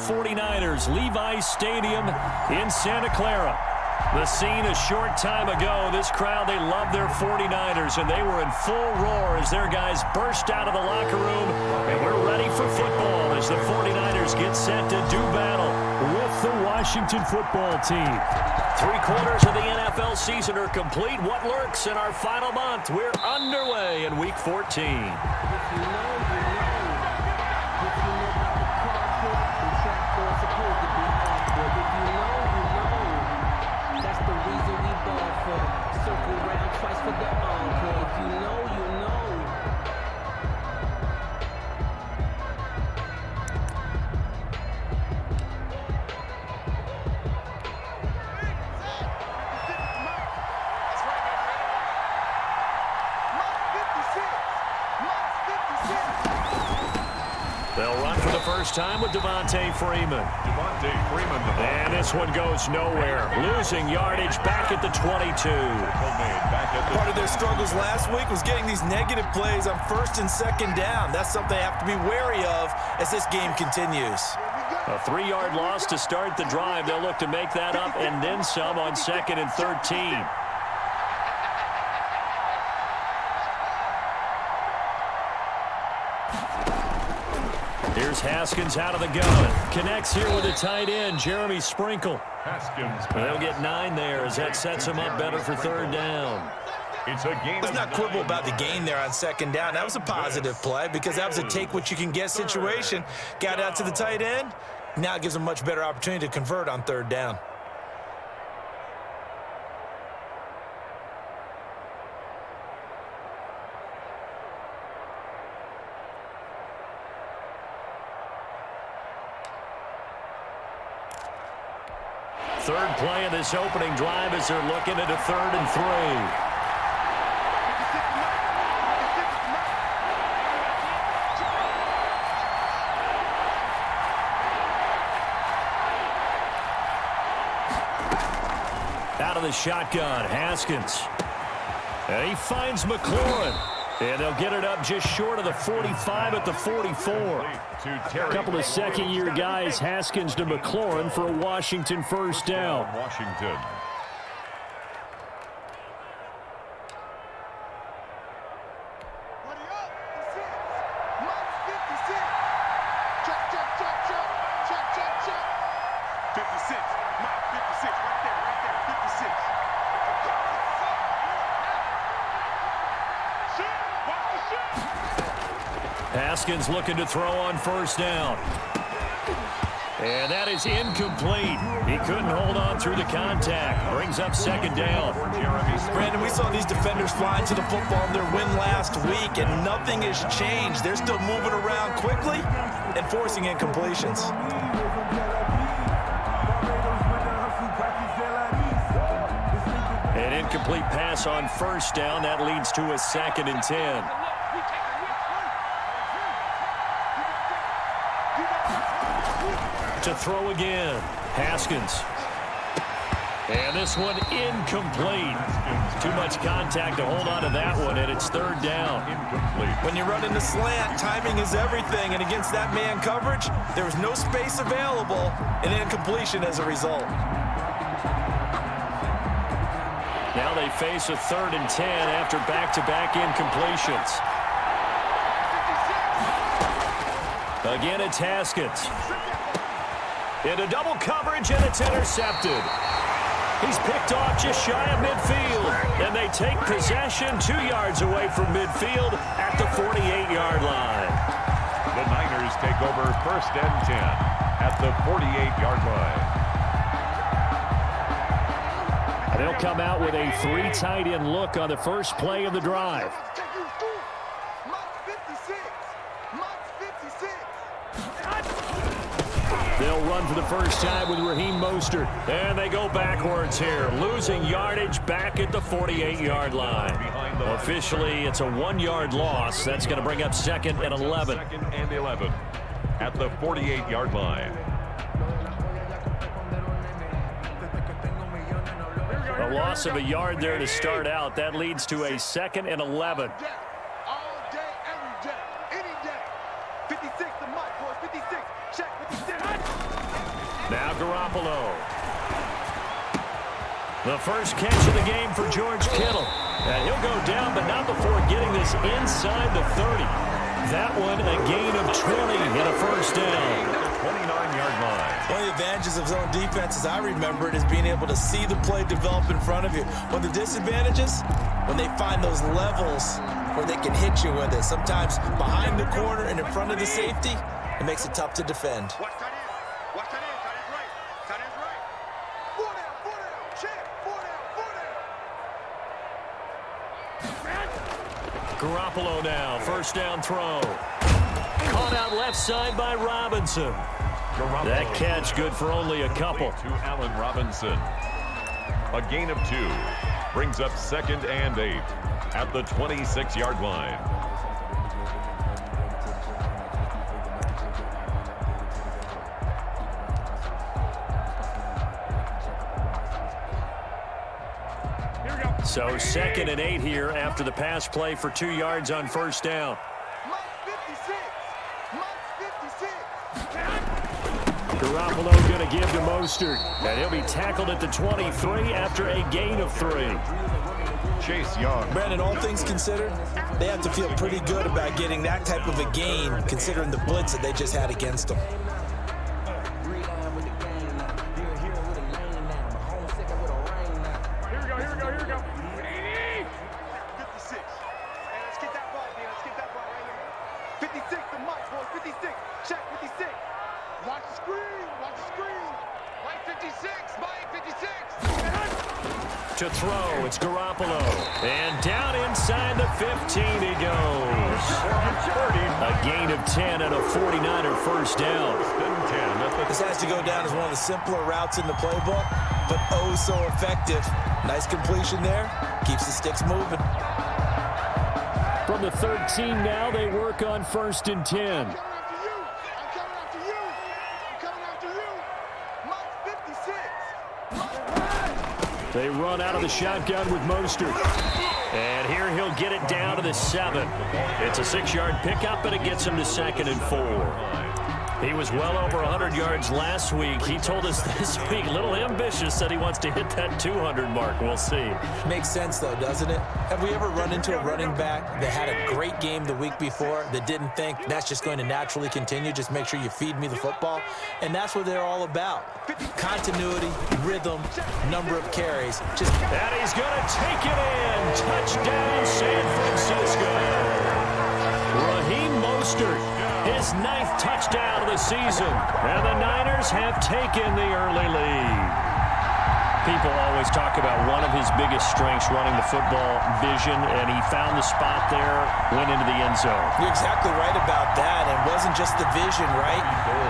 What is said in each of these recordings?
49ers Levi's Stadium in Santa Clara. The scene a short time ago. This crowd, they love their 49ers, and they were in full roar as their guys burst out of the locker room, and we're ready for football as the 49ers get set to do battle with the Washington football team. 3/4 of the NFL season are complete. What lurks in our final month? We're underway in Week 14. They'll run for the first time with Devontae Freeman. And this one goes nowhere. Losing yardage back at the 22. Part of their struggles last week was getting these negative plays on first and second down. That's something they have to be wary of as this game continues. A 3-yard loss to start the drive. They'll look to make that up and then some on 2nd and 13. Here's Haskins out of the gun. Connects here with a tight end, Jeremy Sprinkle. They'll get 9 there as that sets him up better for 3rd down. Let's not quibble about the gain there on 2nd down. That was a positive play because that was a take-what-you-can-get situation. Got out to the tight end. Now it gives them a much better opportunity to convert on 3rd down. Third play of this opening drive as they're looking at a 3rd and 3. Out of the shotgun, Haskins. And he finds McLaurin. And they'll get it up just short of the 45 at the 44. A couple of second-year guys, Haskins to McLaurin for a Washington first down. Washington. Haskins looking to throw on first down. And that is incomplete. He couldn't hold on through the contact. Brings up 2nd down. Brandon, we saw these defenders flying to the football in their win last week, and nothing has changed. They're still moving around quickly and forcing incompletions. An incomplete pass on first down. That leads to a 2nd and 10. To throw again, Haskins. And this one incomplete. Too much contact to hold on to that one, and it's 3rd down. When you run in the slant, timing is everything, and against that man coverage, there was no space available, and incompletion as a result. Now they face a 3rd and 10 after back-to-back incompletions. Again, it's Haskins. Into double coverage, and it's intercepted. He's picked off just shy of midfield. And they take possession 2 yards away from midfield at the 48-yard line. The Niners take over 1st and 10 at the 48-yard line. They'll come out with a 3 tight end look on the first play of the drive. They'll run for the first time with Raheem Mostert. And they go backwards here, losing yardage back at the 48-yard line. Officially, it's a 1-yard loss. That's going to bring up 2nd and 11. 2nd and 11 at the 48-yard line. A loss of a yard there to start out. That leads to a 2nd and 11. All day, every day, any day. 56 the mic, boys. 56. Check 56. Now Garoppolo. The first catch of the game for George Kittle. And he'll go down, but not before getting this inside the 30. That one a gain of 20 and a first down. 29-yard line. One of the advantages of zone defense, as I remember it, is being able to see the play develop in front of you. One of the disadvantages, when they find those levels where they can hit you with it, sometimes behind the corner and in front of the safety, it makes it tough to defend. Watch that in. Watch that in. That is right. That is right. 4 down. 4 down. Check. 4 down. 4 down. Garoppolo now. First down throw. Caught out left side by Robinson. Garoppolo. That catch good for only a couple. To Allen Robinson. A gain of 2. Brings up 2nd and 8 at the 26-yard line. So 2nd and 8 here after the pass play for 2 yards on first down. Garoppolo going to give to Mostert. And he'll be tackled at the 23 after a gain of 3. Chase Young. Brandon, all things considered, they have to feel pretty good about getting that type of a gain, considering the blitz that they just had against them. To throw, it's Garoppolo. And down inside the 15 he goes. A gain of 10 and a 49er first down. This has to go down as one of the simpler routes in the playbook, but oh so effective. Nice completion there. Keeps the sticks moving. From the 13 now, they work on 1st and 10. They run out of the shotgun with Mostert. And here he'll get it down to the 7. It's a 6-yard pickup, but it gets him to 2nd and 4. He was well over 100 yards last week. He told us this week, a little ambitious, said he wants to hit that 200 mark. We'll see. Makes sense, though, doesn't it? Have we ever run into a running back that had a great game the week before that didn't think that's just going to naturally continue? Just make sure you feed me the football. And that's what they're all about. Continuity, rhythm, number of carries. And he's going to take it in. Touchdown, San Francisco. Raheem Mostert, his 9th touchdown of the season. And the Niners have taken the early lead. People always talk about one of his biggest strengths running the football, vision, and he found the spot there, went into the end zone. You're exactly right about that. It wasn't just the vision, right?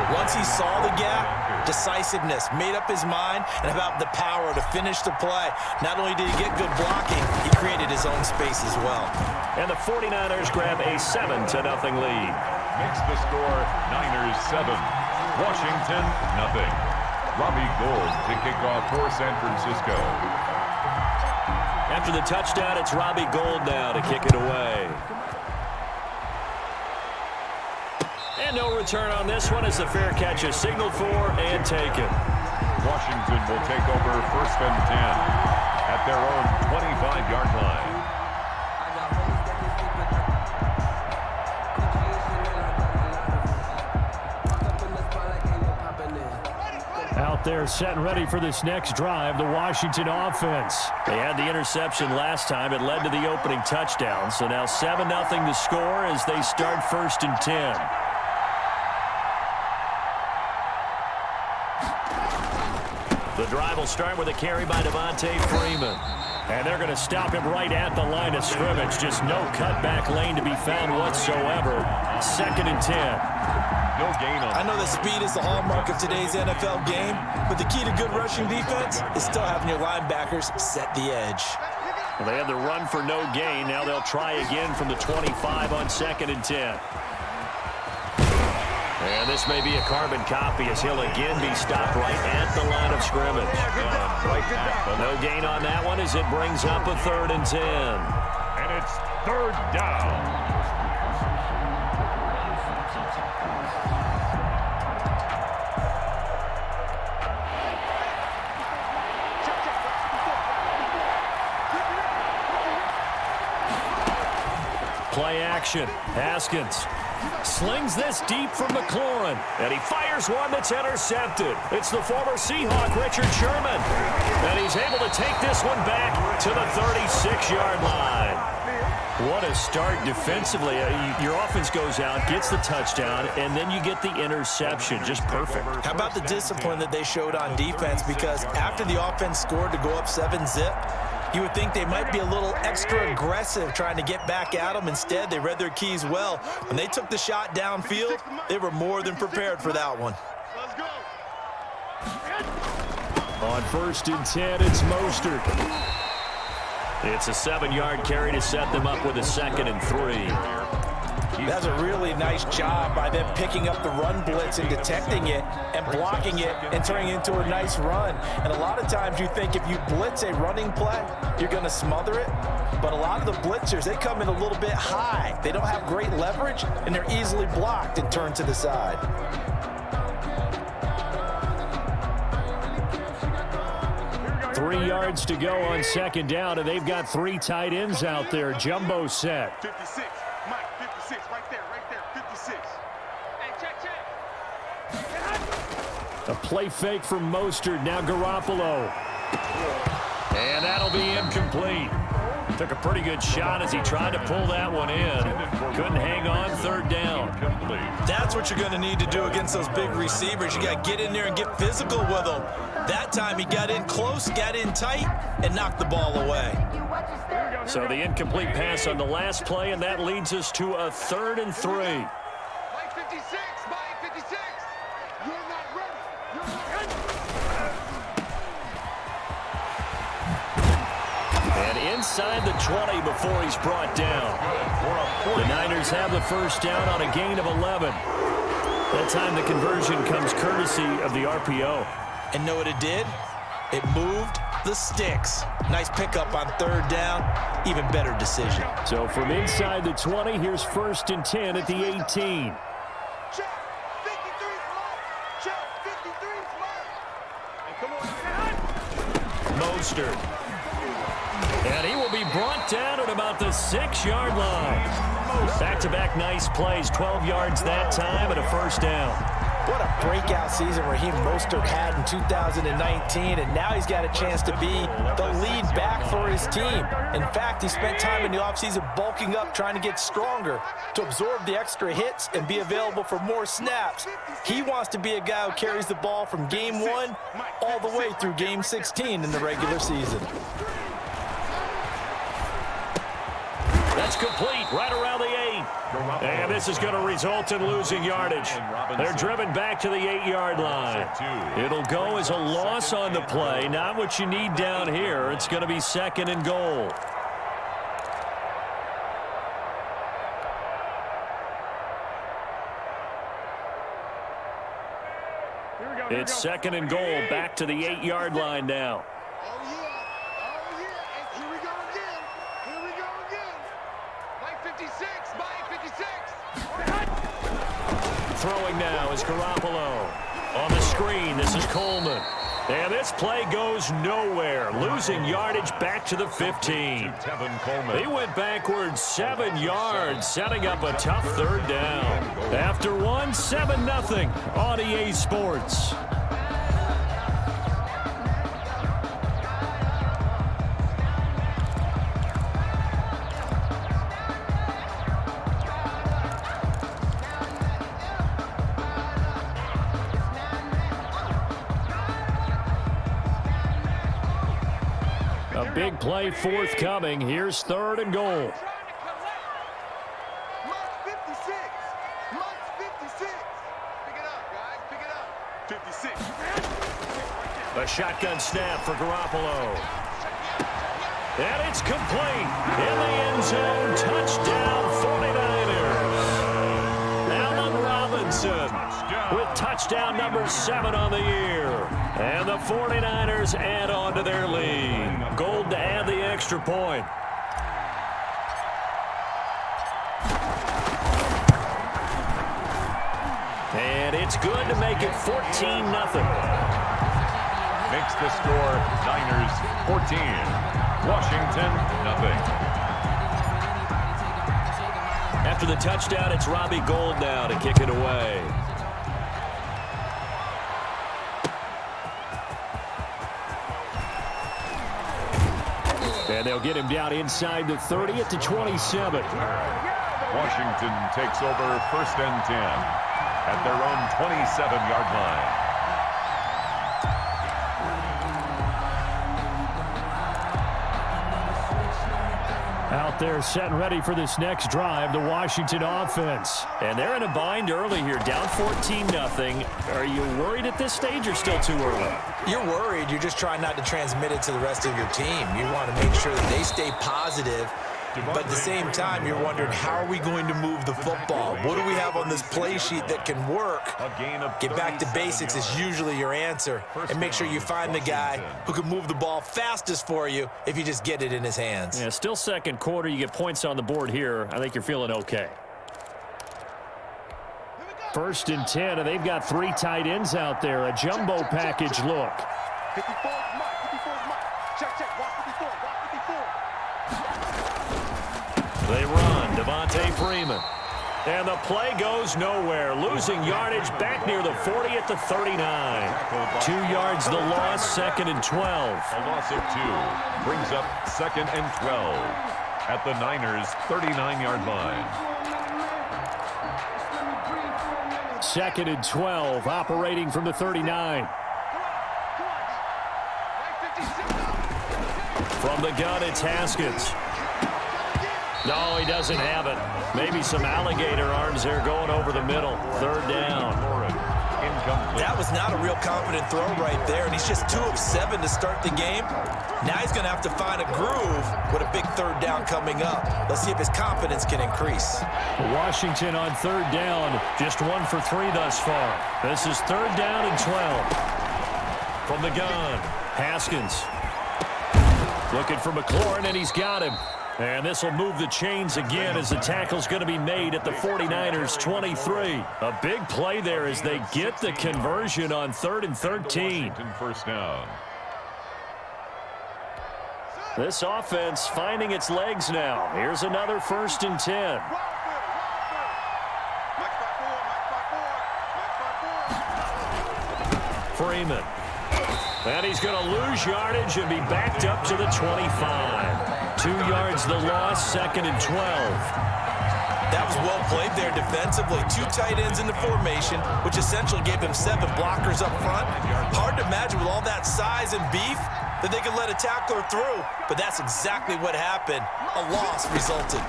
Once he saw the gap, decisiveness, made up his mind, and about the power to finish the play. Not only did he get good blocking, he created his own space as well. And the 49ers grab a 7-0 lead. Makes the score Niners 7, Washington nothing. Robbie Gould to kick off for San Francisco. After the touchdown, it's Robbie Gould now to kick it away. And no return on this one as the fair catch is signaled for and taken. Washington will take over 1st and 10 at their own 25-yard line. Out there set and ready for this next drive, the Washington offense. They had the interception last time. It led to the opening touchdown. So now 7-0 to score as they start 1st and 10. The drive will start with a carry by Devontae Freeman. And they're going to stop him right at the line of scrimmage. Just no cutback lane to be found whatsoever. 2nd and 10. No gain on. I know that speed is the hallmark of today's NFL game, but the key to good rushing defense is still having your linebackers set the edge. Well, they had the run for no gain. Now they'll try again from the 25 on 2nd and 10. And this may be a carbon copy as he'll again be stopped right at the line of scrimmage. No gain on that one as it brings up a 3rd and 10. And it's 3rd down. Play action. Haskins slings this deep from McLaurin, and he fires one that's intercepted. It's the former Seahawk, Richard Sherman, and he's able to take this one back to the 36-yard line. What a start defensively. Your offense goes out, gets the touchdown, and then you get the interception. Just perfect. How about the discipline that they showed on defense? Because after the offense scored to go up 7-zip, you would think they might be a little extra aggressive trying to get back at them. Instead, they read their keys well. When they took the shot downfield, they were more than prepared for that one. Let's go. On 1st and 10, it's Mostert. It's a 7-yard carry to set them up with a 2nd and 3. That's a really nice job by them picking up the run blitz and detecting it and blocking it and turning it into a nice run. And a lot of times you think if you blitz a running play, you're going to smother it. But a lot of the blitzers, they come in a little bit high. They don't have great leverage, and they're easily blocked and turned to the side. 3 yards to go on 2nd down, and they've got 3 tight ends out there. Jumbo set. 56. Mike, 56. Right there. 56. Hey, check. A play fake from Mostert. Now Garoppolo. And that'll be incomplete. Took a pretty good shot as he tried to pull that one in. Couldn't hang on 3rd down. That's what you're going to need to do against those big receivers. You got to get in there and get physical with them. That time he got in close, got in tight, and knocked the ball away. So the incomplete pass on the last play, and that leads us to a 3rd and 3. Mike, 56. Mike, 56. You're not ready. You're not ready. And inside the 20 before he's brought down. The Niners have the 1st down on a gain of 11. That time the conversion comes courtesy of the RPO. And know what it did? It moved the sticks. Nice pickup on 3rd down. Even better decision. So from inside the 20, here's 1st and 10 at the 18. Check. 53 slot. Check. 53 slot. And come on. Mostert. And he will be brought down at about the 6-yard line. Back-to-back nice plays, 12 yards that time and a 1st down. What a breakout season Raheem Mostert had in 2019, and now he's got a chance to be the lead back for his team. In fact, he spent time in the offseason bulking up, trying to get stronger to absorb the extra hits and be available for more snaps. He wants to be a guy who carries the ball from game 1 all the way through game 16 in the regular season. That's complete right around the 8. And this is going to result in losing yardage. They're driven back to the 8-yard line. It'll go as a loss on the play. Not what you need down here. It's going to be 2nd and goal. It's 2nd and goal, back to the 8-yard line now. Oh, yeah. And here we go again. Mike, 56. Mike, 56. Throwing now is Garoppolo. On the screen, this is Coleman. And this play goes nowhere. Losing yardage back to the 15. He went backwards 7 yards, setting up a tough 3rd down. After one, 7-0 on EA Sports. A big play forthcoming. Here's 3rd and goal. Mike, 56. Mike, 56. Pick it up, guys. Pick it up. 56. A shotgun snap for Garoppolo. And it's complete. In the end zone. Touchdown 49ers. Allen Robinson with touchdown number 7 on the year. And the 49ers add on to their lead. Gold to add the extra point. And it's good to make it 14-0. Makes the score Niners 14, Washington 0. after the touchdown, it's Robbie Gould now to kick it away. And they'll get him down inside the 30 at the 27. Washington takes over 1st and 10 at their own 27-yard line. Out there set and ready for this next drive, the Washington offense. And they're in a bind early here, down 14-0. Are you worried at this stage or still too early? You're worried. You're just trying not to transmit it to the rest of your team. You want to make sure that they stay positive. But at the same time, you're wondering, how are we going to move the football? What do we have on this play sheet that can work? Get back to basics is usually your answer. And make sure you find the guy who can move the ball fastest for you if you just get it in his hands. Yeah, still second quarter. You get points on the board here. I think you're feeling okay. 1st and 10, and they've got 3 tight ends out there. A jumbo package look. 54 is Mike. 54 is Mike. Check, check. Watch 54. Watch 54. They run. Devontae Freeman. And the play goes nowhere. Losing yardage back near the 40 at the 39. 2 yards the loss, 2nd and 12. A loss of 2 brings up 2nd and 12 at the Niners' 39-yard line. 2nd and 12, operating from the 39. From the gun, it's Haskins. No, he doesn't have it. Maybe some alligator arms there going over the middle. 3rd down. That was not a real confident throw right there, and he's just 2 of 7 to start the game. Now he's going to have to find a groove with a big 3rd down coming up. Let's see if his confidence can increase. Washington on 3rd down, just 1 for 3 thus far. This is 3rd down and 12. From the gun, Haskins. Looking for McLaurin, and he's got him. And this will move the chains again as the tackle's going to be made at the 49ers' 23. A big play there as they get the conversion on 3rd and 13. First down. This offense finding its legs now. Here's another 1st and 10. Freeman. And he's going to lose yardage and be backed up to the 25. 2 yards the loss, 2nd and 12. That was well played there defensively. 2 tight ends in the formation, which essentially gave them 7 blockers up front. Hard to imagine with all that size and beef that they could let a tackler through, but that's exactly what happened. A loss resulted.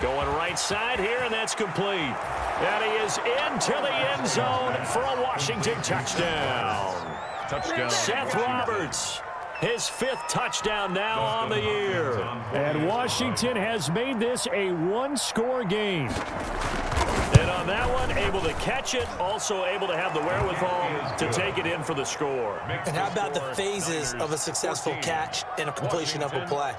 Going right side here, and that's complete. And he is into the end zone for a Washington touchdown. Touchdown. Seth Roberts, his 5th touchdown now on the year. And Washington has made this a 1-score game. And on that one, able to catch it, also able to have the wherewithal to take it in for the score. And how about the phases of a successful catch and a completion of a play?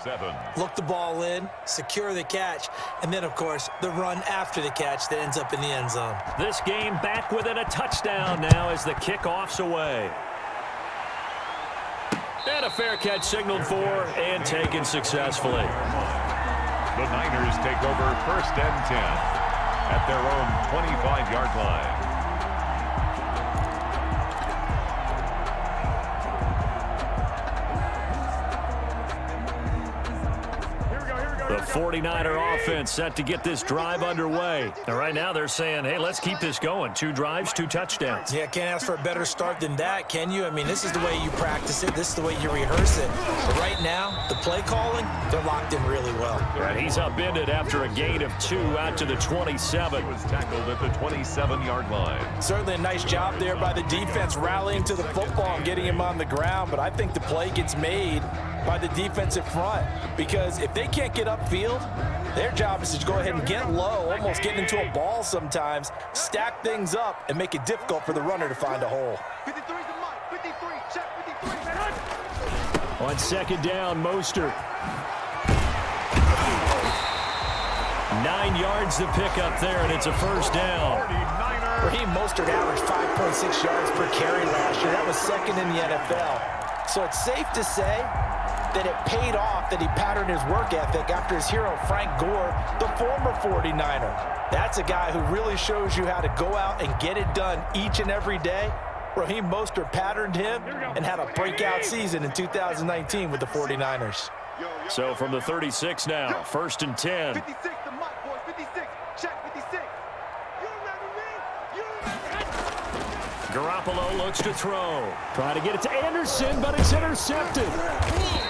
Look the ball in, secure the catch, and then, of course, the run after the catch that ends up in the end zone. This game back within a touchdown now as the kickoff's away. And a fair catch signaled for and taken successfully. The Niners take over 1st and 10 at their own 25-yard line. The 49er offense set to get this drive underway. And right now they're saying, hey, let's keep this going. 2 drives, 2 touchdowns. Yeah, can't ask for a better start than that, can you? I mean, this is the way you practice it. This is the way you rehearse it. But right now, the play calling, they're locked in really well. And he's upended after a gain of 2 out to the 27. He was tackled at the 27-yard line. Certainly a nice job there by the defense rallying to the football and getting him on the ground. But I think the play gets made by the defensive front, because if they can't get upfield, their job is to go ahead and get low, almost get into a ball sometimes, stack things up, and make it difficult for the runner to find a hole. 53 to Mike. 53. Check 53. On 2nd down, Mostert. 9 yards to pick up there, and it's a 1st down. Raheem Mostert averaged 5.6 yards per carry last year. That was 2nd in the NFL. So it's safe to say that it paid off that he patterned his work ethic after his hero, Frank Gore, the former 49er. That's a guy who really shows you how to go out and get it done each and every day. Raheem Mostert patterned him and had a breakout season in 2019 with the 49ers. So from the 36 now, 1st and 10. 56, the mic, boys. 56. Check 56. You Garoppolo looks to throw. Trying to get it to Anderson, but it's intercepted.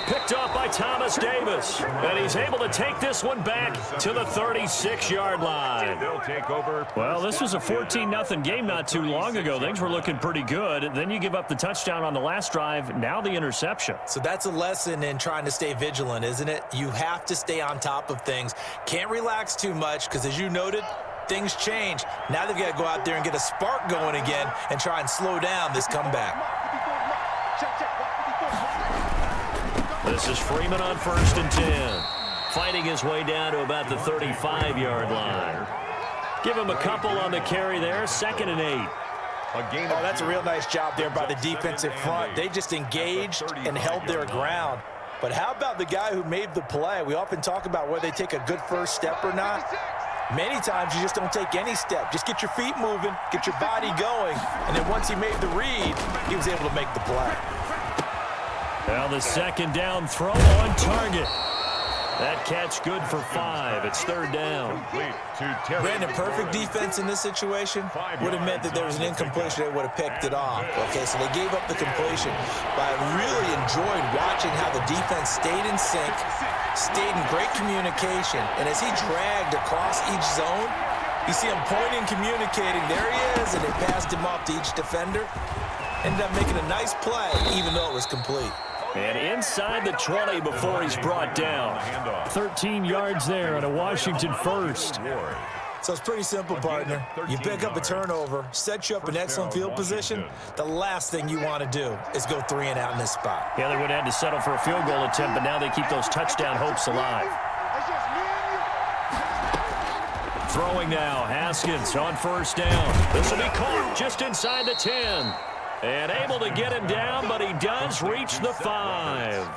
Picked off by Thomas Davis. And he's able to take this one back to the 36-yard line. They'll take over. Well, this was a 14-0 game not too long ago. Things were looking pretty good. Then you give up the touchdown on the last drive. Now the interception. So that's a lesson in trying to stay vigilant, isn't it? You have to stay on top of things. Can't relax too much because, as you noted, things change. Now they've got to go out there and get a spark going again and try and slow down this comeback. This is Freeman on 1st and 10. Fighting his way down to about the 35-yard line. Give him a couple on the carry there. 2nd and 8. Oh, that's a real nice job there by the defensive front. They just engaged and held their ground. But how about the guy who made the play? We often talk about whether they take a good first step or not. Many times you just don't take any step. Just get your feet moving, get your body going, and then once he made the read, he was able to make the play. Now the 2nd down throw on target. That catch good for 5. It's 3rd down. Brandon, perfect defense in this situation would have meant that there was an incompletion. They would have picked it off. Okay, so they gave up the completion. But I really enjoyed watching how the defense stayed in sync, stayed in great communication. And as he dragged across each zone, you see him pointing, communicating. There he is, and they passed him off to each defender. Ended up making a nice play, even though it was complete. And inside the 20 before he's brought down. 13 yards there on a Washington first. So it's pretty simple, partner. You pick up a turnover, set you up in excellent field position. The last thing you want to do is go 3 and out in this spot. Yeah, they would have had to settle for a field goal attempt, but now they keep those touchdown hopes alive. Throwing now, Haskins on 1st down. This will be caught just inside the 10. And able to get him down, but he does reach the 5.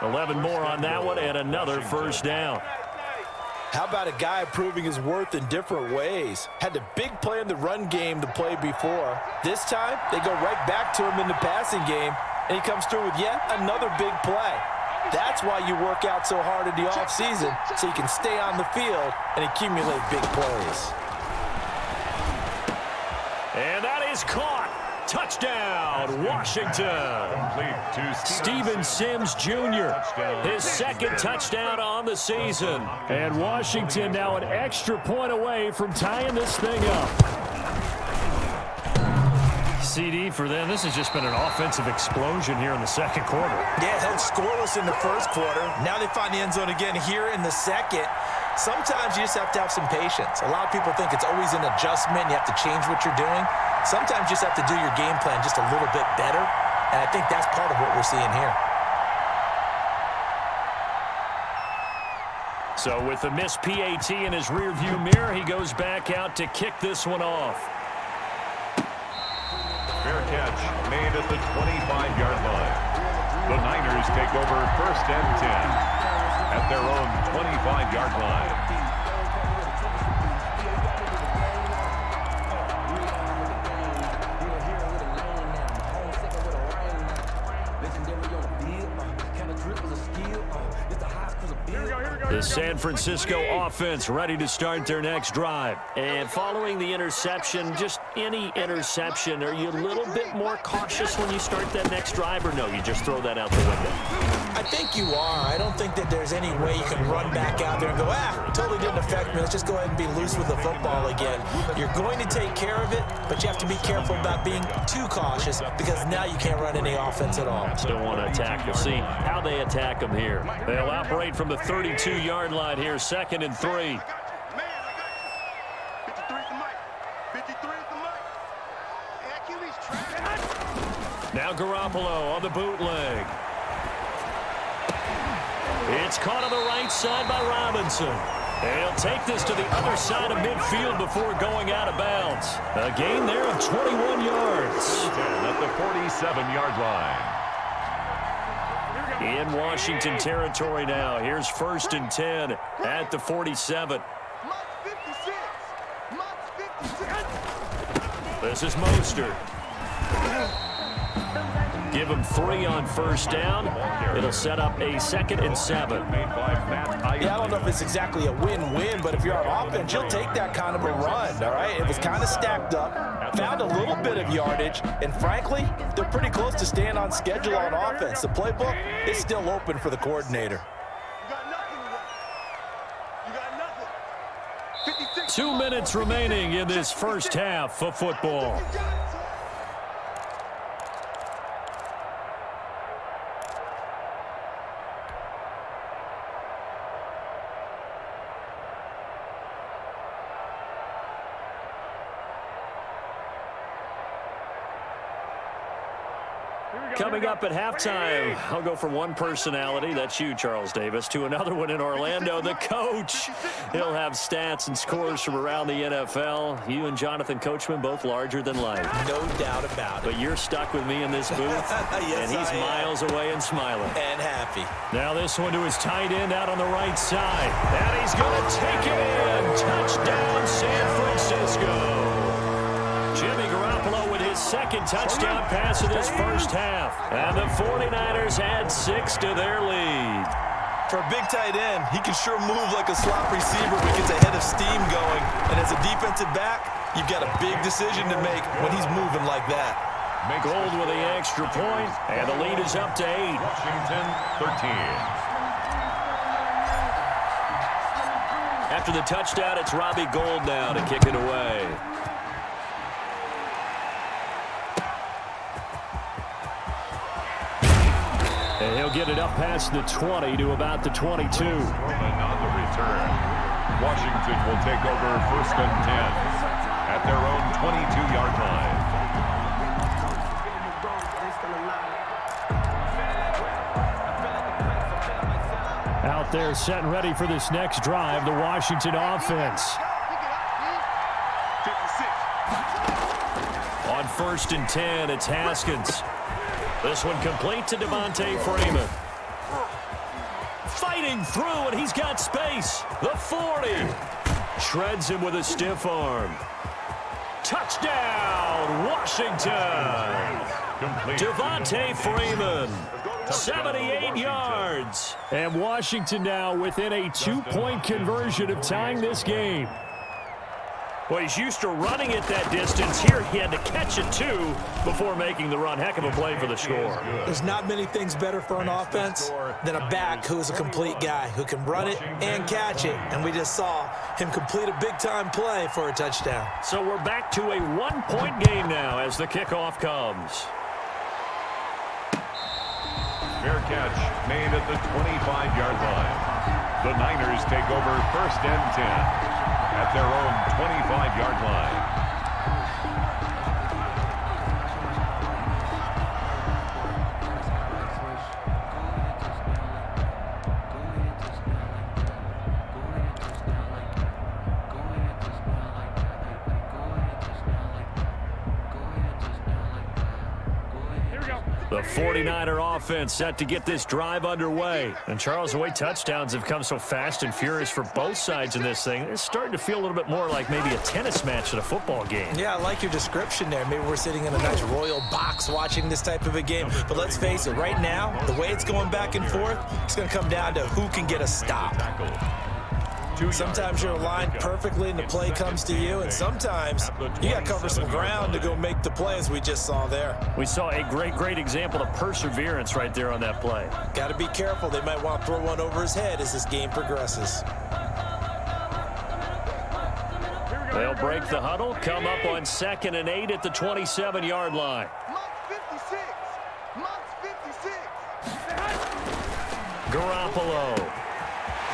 11 more on that one, and another 1st down. How about a guy proving his worth in different ways? Had the big play in the run game to play before. This time, they go right back to him in the passing game, and he comes through with yet another big play. That's why you work out so hard in the offseason, so you can stay on the field and accumulate big plays. And that is caught. Touchdown, Washington. Steven Sims Jr., his 2nd touchdown on the season. And Washington now an extra point away from tying this thing up. CD for them. This has just been an offensive explosion here in the 2nd quarter. Yeah, held scoreless in the 1st quarter. Now they find the end zone again here in the 2nd. Sometimes you just have to have some patience. A lot of people think it's always an adjustment. You have to change what you're doing. Sometimes you just have to do your game plan just a little bit better, and I think that's part of what we're seeing here. So with the missed PAT in his rearview mirror, he goes back out to kick this one off. Fair catch made at the 25-yard line. The Niners take over 1st and 10 at their own 25-yard line. The San Francisco offense ready to start their next drive. And following the interception, just any interception, are you a little bit more cautious when you start that next drive, or no, you just throw that out the window? I think you are. I don't think that there's any way you can run back out there and go, totally didn't affect me. Let's just go ahead and be loose with the football again. You're going to take care of it, but you have to be careful about being too cautious because now you can't run any offense at all. Still want to attack. We'll see how they attack them here. They'll operate from the 32-yard line here, 2nd and 3. Now Garoppolo on the bootleg. It's caught on the right side by Robinson. He'll take this to the other side of midfield before going out of bounds. A gain there of 21 yards. At the 47-yard line. In Washington territory now. Here's 1st and 10 at the 47. This is Mostert. Give him 3 on 1st down. It'll set up a 2nd and 7. Yeah, I don't know if it's exactly a win-win, but if you're on offense, you'll take that kind of a run, all right? It was kind of stacked up, found a little bit of yardage, and frankly, they're pretty close to staying on schedule on offense. The playbook is still open for the coordinator. You got nothing to run. You got nothing. 56. 2 minutes remaining in this first half of football. Coming up at halftime, I'll go from one personality, that's you, Charles Davis, to another one in Orlando, the coach. He'll have stats and scores from around the NFL. You and Jonathan Coachman, both larger than life. No doubt about it. But you're stuck with me in this booth, Yes, and he's miles away and smiling. And happy. Now this one to his tight end out on the right side. And he's going to take it in. Touchdown, San Francisco. Jimmy Garoppolo with his 2nd touchdown pass of this first half. And the 49ers add 6 to their lead. For a big tight end, he can sure move like a slot receiver when he gets a head of steam going. And as a defensive back, you've got a big decision to make when he's moving like that. Gold with the extra point, and the lead is up to 8. Washington 13. After the touchdown, it's Robbie Gould now to kick it away. And he'll get it up past the 20 to about the 22. On the return, Washington will take over 1st and 10 at their own 22-yard line. Out there set and ready for this next drive, the Washington offense. On 1st and 10, it's Haskins. This one complete to Devontae Freeman. Fighting through, and he's got space. The 40. Shreds him with a stiff arm. Touchdown, Washington. Devontae Freeman. 78 yards. And Washington now within a 2-point conversion of tying this game. Well, he's used to running it that distance. Here he had to catch it, too, before making the run. Heck of a play for the score. There's not many things better for an offense than a back who's a complete guy who can run it and catch it. And we just saw him complete a big-time play for a touchdown. So we're back to a 1-point game now as the kickoff comes. Fair catch made at the 25-yard line. The Niners take over 1st and 10 at their own 25-yard line. The 49er offense set to get this drive underway. And Charles, the way touchdowns have come so fast and furious for both sides in this thing, it's starting to feel a little bit more like maybe a tennis match than a football game. Yeah, I like your description there. Maybe we're sitting in a nice royal box watching this type of a game. But let's face it, right now, the way it's going back and forth, it's going to come down to who can get a stop. Sometimes you're aligned perfectly and the play comes to you, and sometimes you got to cover some ground to go make the play, as we just saw there. We saw a great example of perseverance right there on that play. Got to be careful. They might want to throw one over his head as this game progresses. They'll break the huddle, come up on 2nd and 8 at the 27-yard line. Garoppolo.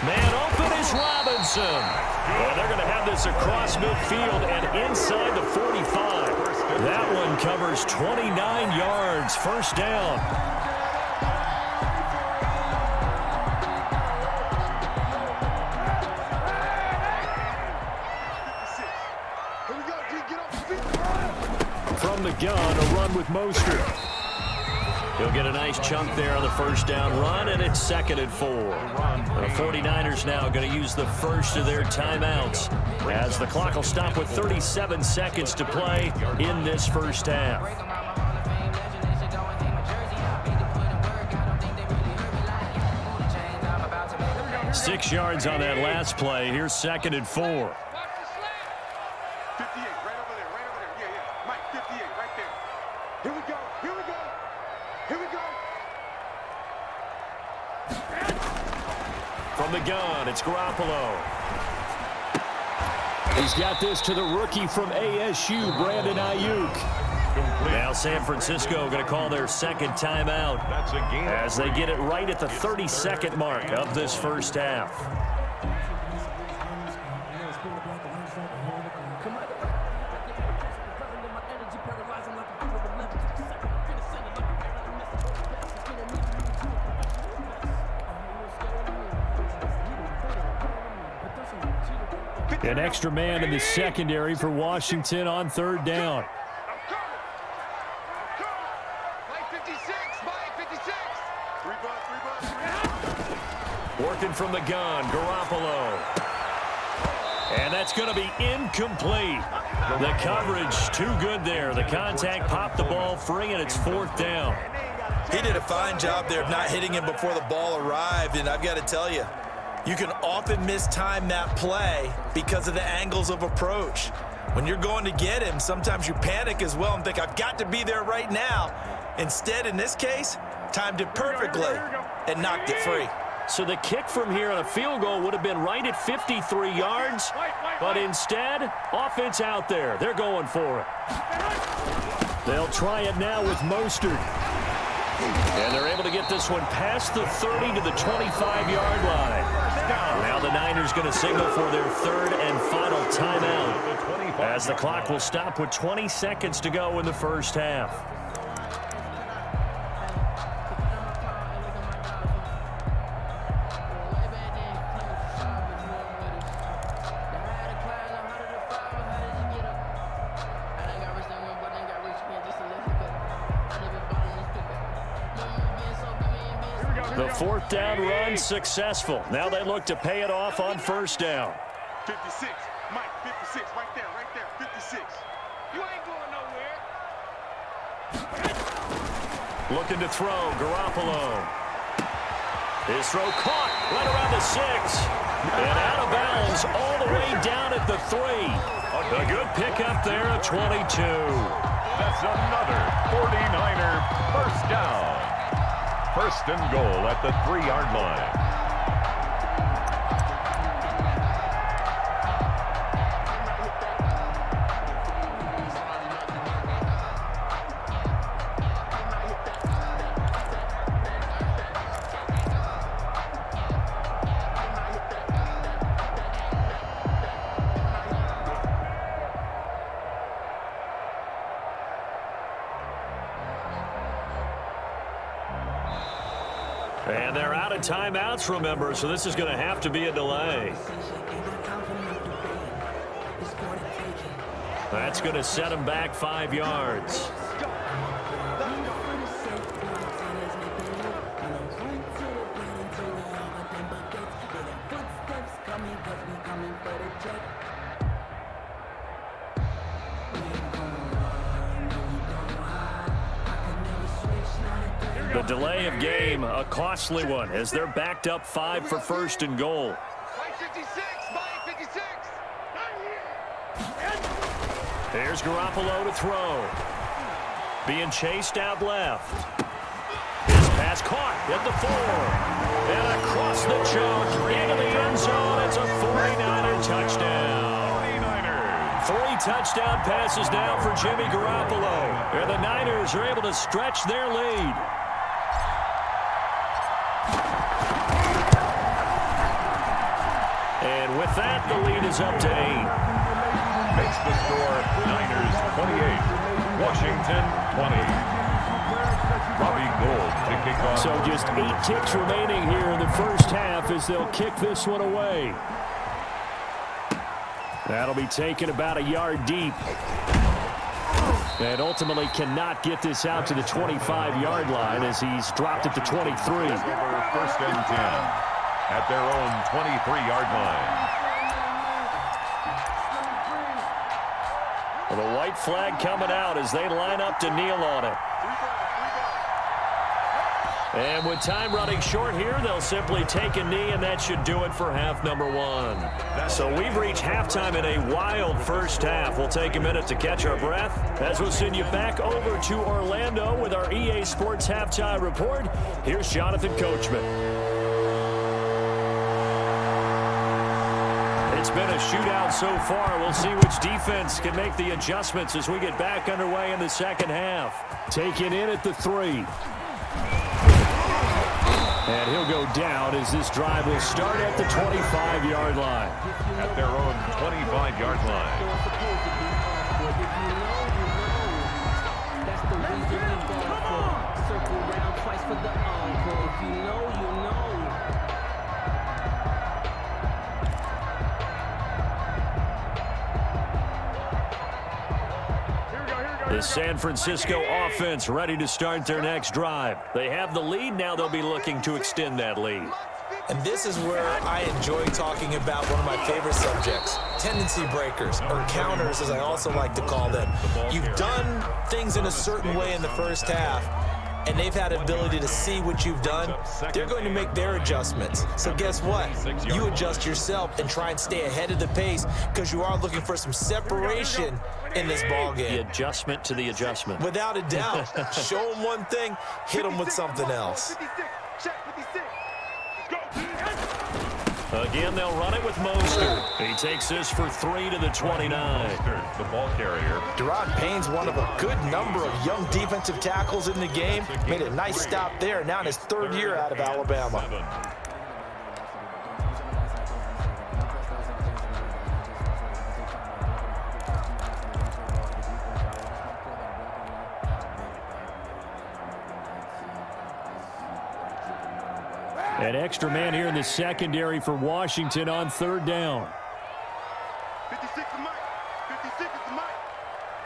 Man open is Robinson. Well, they're going to have this across midfield and inside the 45. That one covers 29 yards. 1st down. From the gun, a run with Mostert. He'll get a nice chunk there on the first down run, and it's 2nd and 4. The 49ers now going to use the first of their timeouts as the clock will stop with 37 seconds to play in this first half. 6 yards on that last play. Here's 2nd and 4. 58, right over there, Yeah. Mike, 58, right there. Here we go. From the gun, it's Garoppolo. He's got this to the rookie from ASU, Brandon Ayuk. Now San Francisco going to call their second timeout as they get it right at the 32nd mark of this first half. An extra man in the secondary for Washington on 3rd down. Working from the gun, Garoppolo. And that's going to be incomplete. The coverage too good there. The contact popped the ball free, and it's 4th down. He did a fine job there of not hitting him before the ball arrived, and I've got to tell you, you can often mistime that play because of the angles of approach. When you're going to get him, sometimes you panic as well and think, I've got to be there right now. Instead, in this case, timed it perfectly and knocked it free. So the kick from here on a field goal would have been right at 53 yards, but instead, offense out there. They're going for it. They'll try it now with Mostert. And they're able to get this one past the 30 to the 25-yard line. Now the Niners going to signal for their 3rd and final timeout as the clock will stop with 20 seconds to go in the first half. The 4th down run successful. Now they look to pay it off on 1st down. 56, Mike, 56, right there, 56. You ain't going nowhere. Looking to throw, Garoppolo. His throw caught right around the 6. And out of bounds all the way down at the 3. A good pickup there at 22. That's another 49er first down. 1st and goal at the 3-yard line. And they're out of timeouts, remember, so this is going to have to be a delay. That's going to set them back 5 yards. The delay of game, a costly one, as they're backed up 5 for 1st and goal. Mike 56, Mike 56. Here's Garoppolo to throw. Being chased out left. His pass caught at the 4. And across the choke into the end zone. It's a 49er touchdown. 3 touchdown passes now for Jimmy Garoppolo. And the Niners are able to stretch their lead. And with that, the lead is up to 8. Makes the score Niners 28, Washington 20. Robbie Gould to kick off. So just 8 ticks remaining here in the first half as they'll kick this one away. That'll be taken about a yard deep. And ultimately cannot get this out to the 25-yard line as he's dropped at the 23. Over 1st and 10 at their own 23-yard line. Well, the white flag coming out as they line up to kneel on it. And with time running short here, they'll simply take a knee, and that should do it for half number one. So we've reached halftime in a wild first half. We'll take a minute to catch our breath as we'll send you back over to Orlando with our EA Sports Halftime Report. Here's Jonathan Coachman. It's been a shootout so far. We'll see which defense can make the adjustments as we get back underway in the second half. Taken in at the 3. And he'll go down as this drive will start at the 25-yard line. At their own 25-yard line. That's the reason we go for. Circle around twice for the encore. If you know, you know. The San Francisco offense ready to start their next drive. They have the lead. Now they'll be looking to extend that lead. And this is where I enjoy talking about one of my favorite subjects, tendency breakers, or counters, as I also like to call them. You've done things in a certain way in the first half, and they've had an ability to see what you've done. They're going to make their adjustments. So guess what? You adjust yourself and try and stay ahead of the pace because you are looking for some separation in this ball game. The adjustment to the adjustment. Without a doubt. Show them one thing, hit them with something else. Again, they'll run it with Mostert. He takes this for 3 to the 29. Mostert, the ball carrier. Deron Payne's one of a good number of young defensive tackles in the game. Made a nice stop there. Now in his 3rd year out of Alabama. An extra man here in the secondary for Washington on 3rd down. 56 is Mike. 56 is Mike.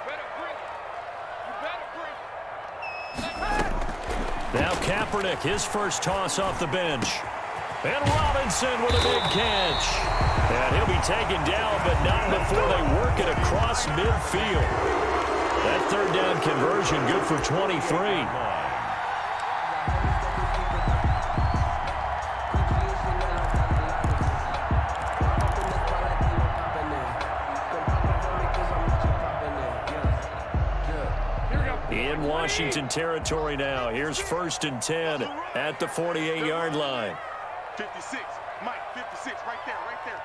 Better bring it. You better bring it. Now Kaepernick, his first toss off the bench. And Robinson with a big catch. And he'll be taken down, but not before they work it across midfield. That 3rd down conversion good for 23. In Washington territory now. Here's 1st and 10 at the 48-yard line. 56. Mike, 56. Right there,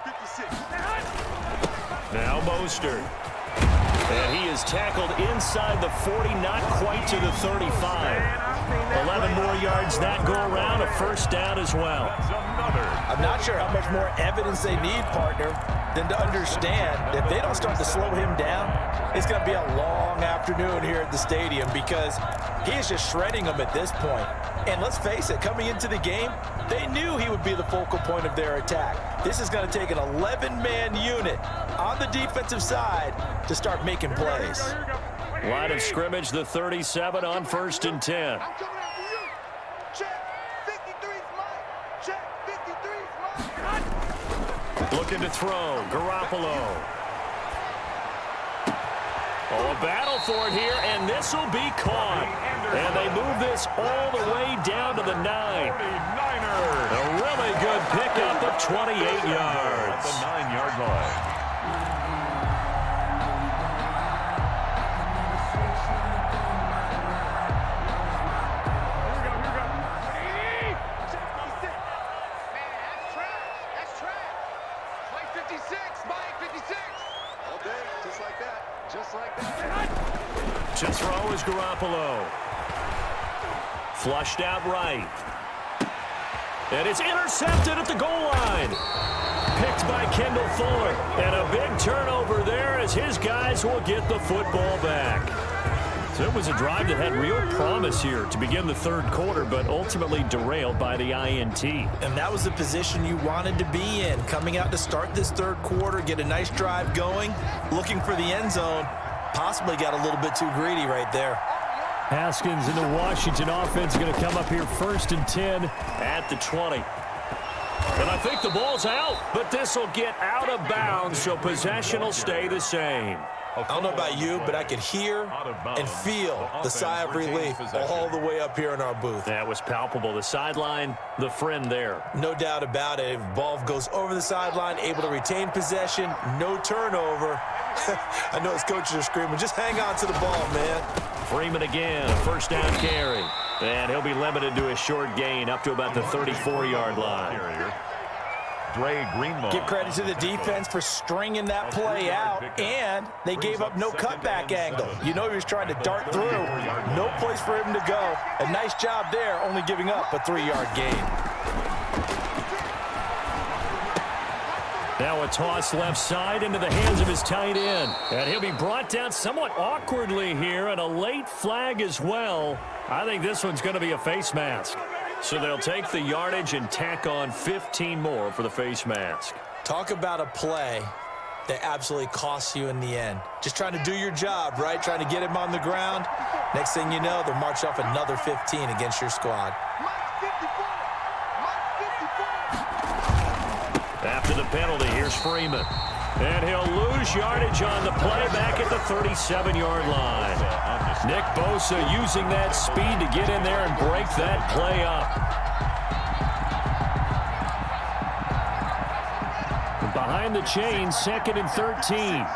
56. Now Mostert. And he is tackled inside the 40, not quite to the 35. 11 more yards that go around, a 1st down as well. I'm not sure how much more evidence they need, partner, than to understand if they don't start to slow him down, it's going to be a long afternoon here at the stadium because he is just shredding them at this point. And let's face it, coming into the game, they knew he would be the focal point of their attack. This is going to take an 11-man unit on the defensive side to start making plays. Line of scrimmage, the 37 on 1st and 10. I'm coming after you. Check. 53's Mike. Check. 53's Mike. Looking to throw. Garoppolo. Oh, a battle for it here, and this will be caught. And they move this all the way down to the 9. A really good pickup of 28 yards. The 9-yard line. To throw is Garoppolo. Flushed out right. And it's intercepted at the goal line. Picked by Kendall Fuller. And a big turnover there as his guys will get the football back. So it was a drive that had real promise here to begin the 3rd quarter, but ultimately derailed by the INT. And that was the position you wanted to be in, coming out to start this 3rd quarter, get a nice drive going, looking for the end zone, Possibly got a little bit too greedy right there. Haskins and the Washington offense going to come up here 1st and 10 at the 20. And I think the ball's out, but this will get out of bounds, so possession will stay the same. I don't know about you, but I could hear and feel the sigh of relief all the way up here in our booth. That was palpable. The sideline, the friend there. No doubt about it. If the ball goes over the sideline, able to retain possession, no turnover. I know his coaches are screaming, just hang on to the ball, man. Freeman again, a 1st down carry. And he'll be limited to a short gain up to about the 34-yard line. Give credit to the defense for stringing that play out, and they gave up no cutback angle. You know he was trying to dart through. No place for him to go. A nice job there, only giving up a 3-yard gain. Now a toss left side into the hands of his tight end. And he'll be brought down somewhat awkwardly here, and a late flag as well. I think this one's going to be a face mask. So they'll take the yardage and tack on 15 more for the face mask. Talk about a play that absolutely costs you in the end. Just trying to do your job, right? Trying to get him on the ground. Next thing you know, they'll march off another 15 against your squad. After the penalty, here's Freeman. And he'll lose yardage on the play back at the 37-yard line. Nick Bosa using that speed to get in there and break that play up. And behind the chain, 2nd and 13.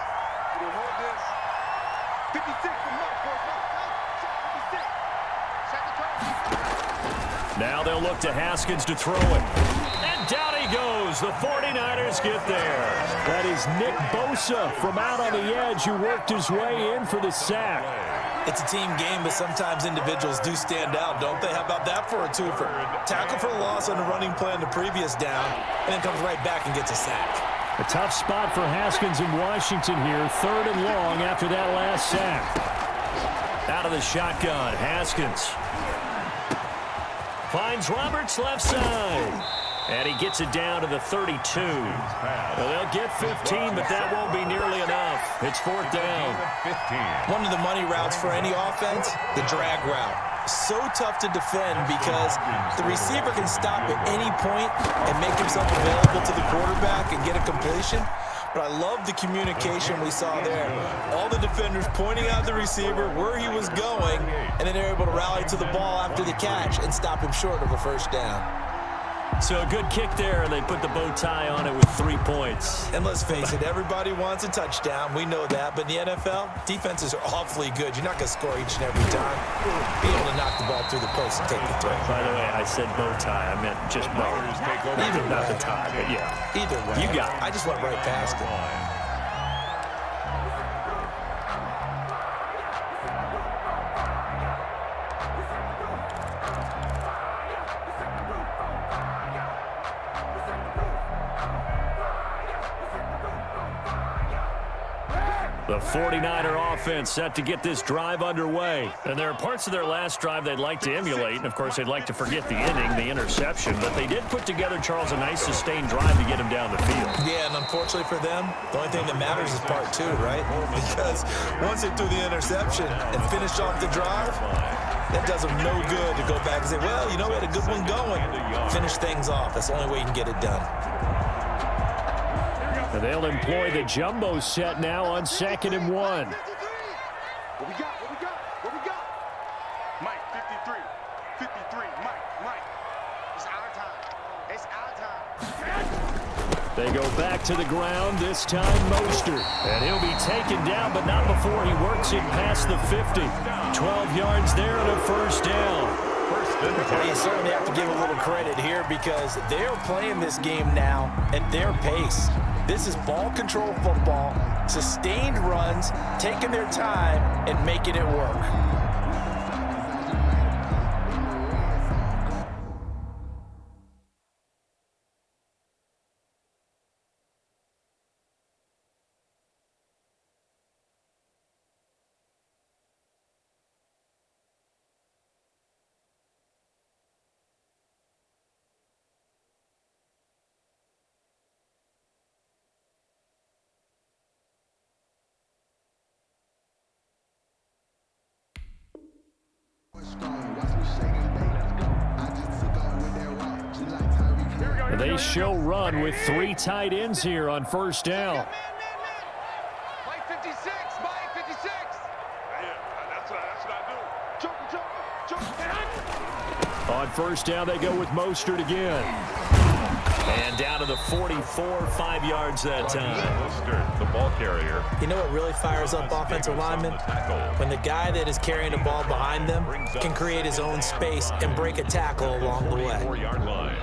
Now they'll look to Haskins to throw it. And down he goes. The 49ers get there. That is Nick Bosa from out on the edge who worked his way in for the sack. It's a team game, but sometimes individuals do stand out, don't they? How about that for a twofer? Tackle for loss on the running play on the previous down, and then comes right back and gets a sack. A tough spot for Haskins in Washington here. 3rd and long after that last sack. Out of the shotgun, Haskins. Finds Roberts left side. And he gets it down to the 32. Well, they'll get 15, but that won't be nearly enough. It's 4th down. One of the money routes for any offense, the drag route. So tough to defend because the receiver can stop at any point and make himself available to the quarterback and get a completion. But I love the communication we saw there. All the defenders pointing out the receiver, where he was going, and then they're able to rally to the ball after the catch and stop him short of a 1st down. So a good kick there, and they put the bow tie on it with 3 points. And let's face it, everybody wants a touchdown. We know that. But in the NFL, defenses are awfully good. You're not going to score each and every time. Be able to knock the ball through the post and take the throw. By the way, I said bow tie. I meant just bow. Either not way. the tie, but yeah. Either way. You got it. I just went right past it. The 49er offense set to get this drive underway. And there are parts of their last drive they'd like to emulate. And, of course, they'd like to forget the inning, the interception. But they did put together, Charles, a nice sustained drive to get him down the field. Yeah, and unfortunately for them, the only thing that matters is part 2, right? Because once they threw the interception and finished off the drive, that does them no good to go back and say, well, you know, we had a good one going. Finish things off. That's the only way you can get it done. And they'll employ the jumbo set now on 2nd and 1. What we got? What we got? What we got? Mike, 53. 53. Mike. It's our time. It's our time. They go back to the ground, this time Mostert. And he'll be taken down, but not before he works it past the 50. 12 yards there and a 1st down. Well, you certainly have to give a little credit here because they're playing this game now at their pace. This is ball control football, sustained runs, taking their time and making it work. They show run with 3 tight ends here on first down. Mike 56, Mike 56. Yeah, that's what I do. Joker. On first down, they go with Mostert again. And down to the 44, 5 yards that time. Mostert, the ball carrier. You know what really fires up offensive linemen? When the guy that is carrying the ball behind them can create his own space and break a tackle along the way. 4-yard line.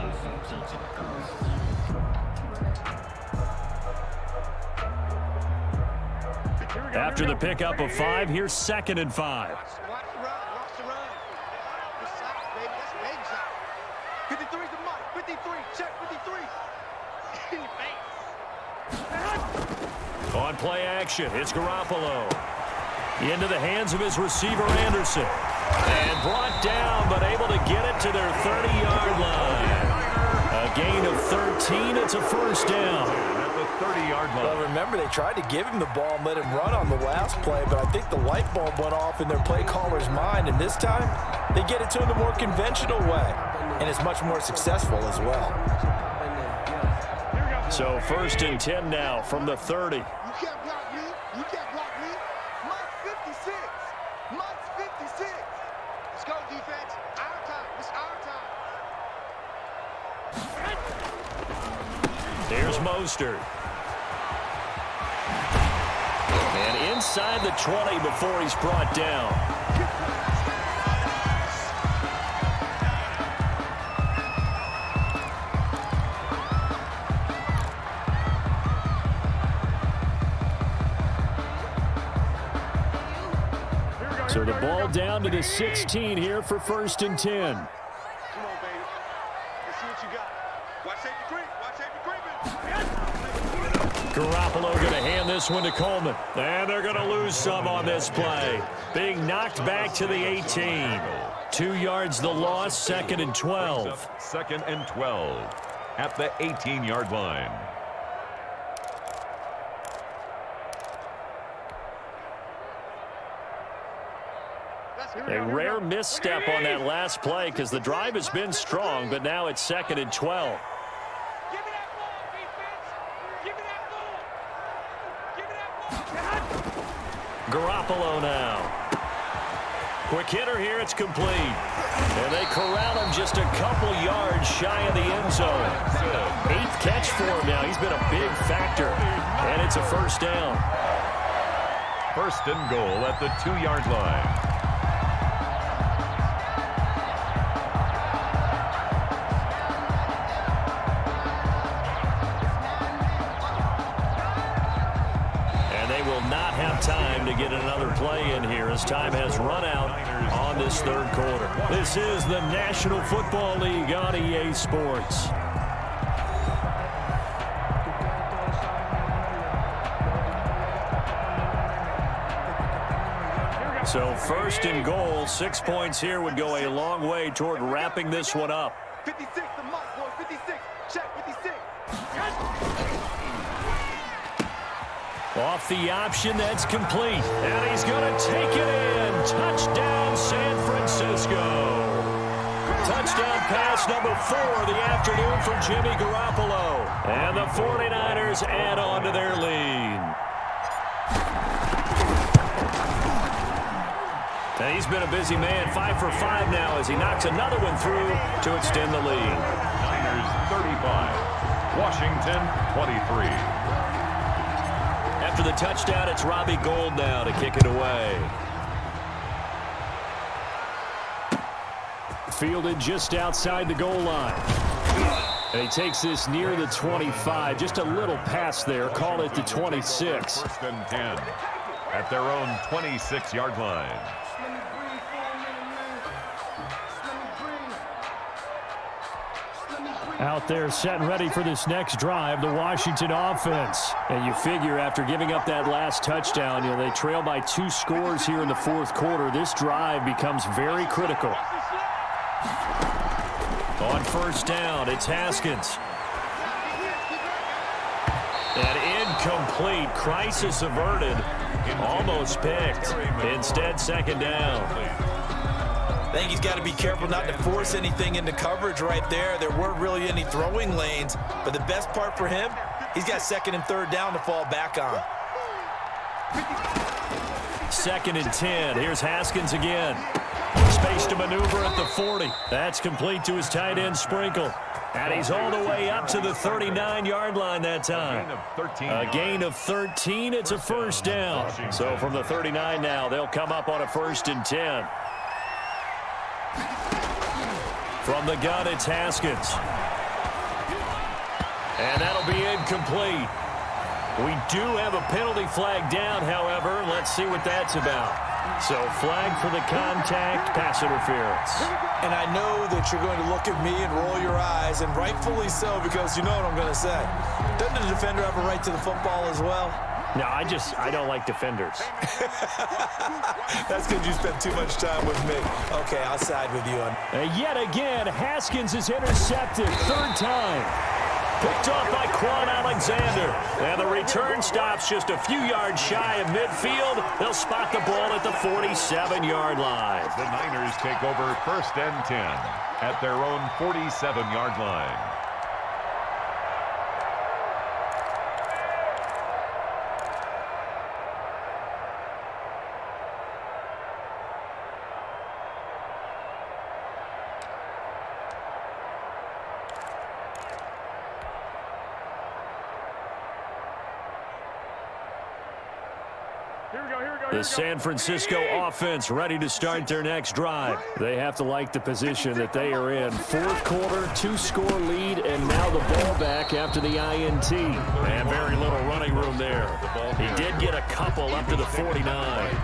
After the pickup of 5, here's 2nd and 5. Watch the run. Good shot, baby. That's a baby shot. 53 to Mike. 53. Check 53. In your face. On play action, it's Garoppolo. Into the hands of his receiver, Anderson. And brought down, but able to get it to their 30-yard line. A gain of 13. It's a first down. At the 30-yard line. Well, remember, they tried to give him the ball and let him run on the last play, but I think the light bulb went off in their play caller's mind, and this time they get it to him the more conventional way, and it's much more successful as well. So 1st and 10 now from the 30. You can't block me. You can't block me. Mike's 56. Mike's 56. Let's go, defense. Our time. It's our time. Here's Mostert. And inside the 20 before he's brought down. So the ball down to the 16 here for 1st and 10. Come on, baby. Let's see what you got. Watch safety creep. Watch safety creeping. Garoppolo going to hand this one to Coleman. And they're going to lose some on this play. Being knocked back to the 18. 2 yards the loss, 2nd and 12. 2nd and 12 at the 18-yard line. A rare misstep on that last play because the drive has been strong, but now it's 2nd and 12. Give me that ball, defense. Give me that ball. Give me that ball. Garoppolo now. Quick hitter here, it's complete. And they corral him just a couple yards shy of the end zone. 8th catch for him now. He's been a big factor. And it's a first down. 1st and goal at the 2-yard line. Time to get another play in here as time has run out on this 3rd quarter. This is the National Football League on EA Sports. So 1st and goal, 6 points here would go a long way toward wrapping this one up. 56 to Mike, boy. 56. Check 56. Off the option, that's complete. And he's going to take it in. Touchdown, San Francisco. Touchdown pass number 4 of the afternoon for Jimmy Garoppolo. And the 49ers add on to their lead. And he's been a busy man, 5 for 5 now as he knocks another one through to extend the lead. Niners 35, Washington 23. After the touchdown, it's Robbie Gould now to kick it away. Fielded just outside the goal line. And he takes this near the 25. Just a little pass there. Call it the 26. 1st and 10 at their own 26-yard line. Out there set and ready for this next drive, the Washington offense. And you figure after giving up that last touchdown, they trail by 2 scores here in the 4th quarter. This drive becomes very critical. On first down, it's Haskins. And incomplete. Crisis averted. Almost picked. Instead, 2nd down. I think he's got to be careful not to force anything into coverage right there. There weren't really any throwing lanes, but the best part for him, he's got 2nd and 3rd down to fall back on. 2nd and 10. Here's Haskins again. Space to maneuver at the 40. That's complete to his tight end Sprinkle. And he's all the way up to the 39-yard line that time. A gain of 13. It's a 1st down. So from the 39 now, they'll come up on a 1st and 10. From the gun, it's Haskins. And that'll be incomplete. We do have a penalty flag down, however. Let's see what that's about. So flag for the contact, pass interference. And I know that you're going to look at me and roll your eyes, and rightfully so, because you know what I'm going to say. Doesn't the defender have a right to the football as well? No, I don't like defenders. That's because you spent too much time with me. Okay, I'll side with you on. Yet again, Haskins is intercepted. 3rd time. Picked off by Quan Alexander. And the return stops just a few yards shy of midfield. They'll spot the ball at the 47-yard line. The Niners take over 1st and 10 at their own 47-yard line. The San Francisco offense ready to start their next drive. They have to like the position that they are in. 4th quarter, 2-score lead, and now the ball back after the INT. And very little running room there. He did get a couple up to the 49.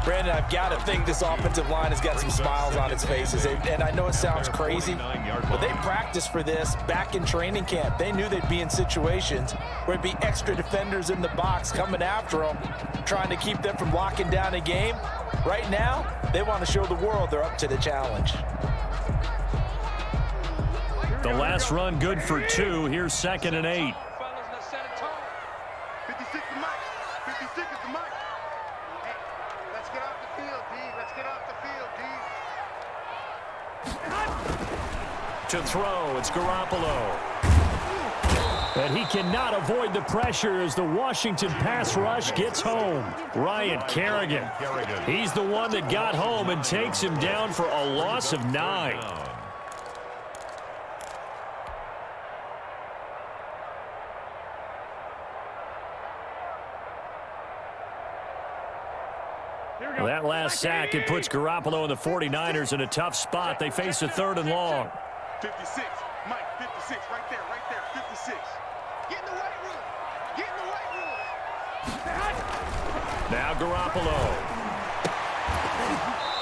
Brandon, I've got to think this offensive line has got some smiles on its faces. And I know it sounds crazy, but they practiced for this back in training camp. They knew they'd be in situations where it'd be extra defenders in the box coming after them, trying to keep them from locking down a game. Right now, they want to show the world they're up to the challenge. The last run good for 2. Here's 2nd and 8. 56 to Mike. 56 to Mike. Hey, let's get off the field, D. Let's get off the field, D. To throw, it's Garoppolo. And he cannot avoid the pressure as the Washington pass rush gets home. Ryan Kerrigan. He's the one that got home and takes him down for a loss of 9. That last sack, it puts Garoppolo and the 49ers in a tough spot. They face a 3rd and long. 56. Mike, 56. Right there, 56. Get in the weight room. Get in the weight room. Now Garoppolo.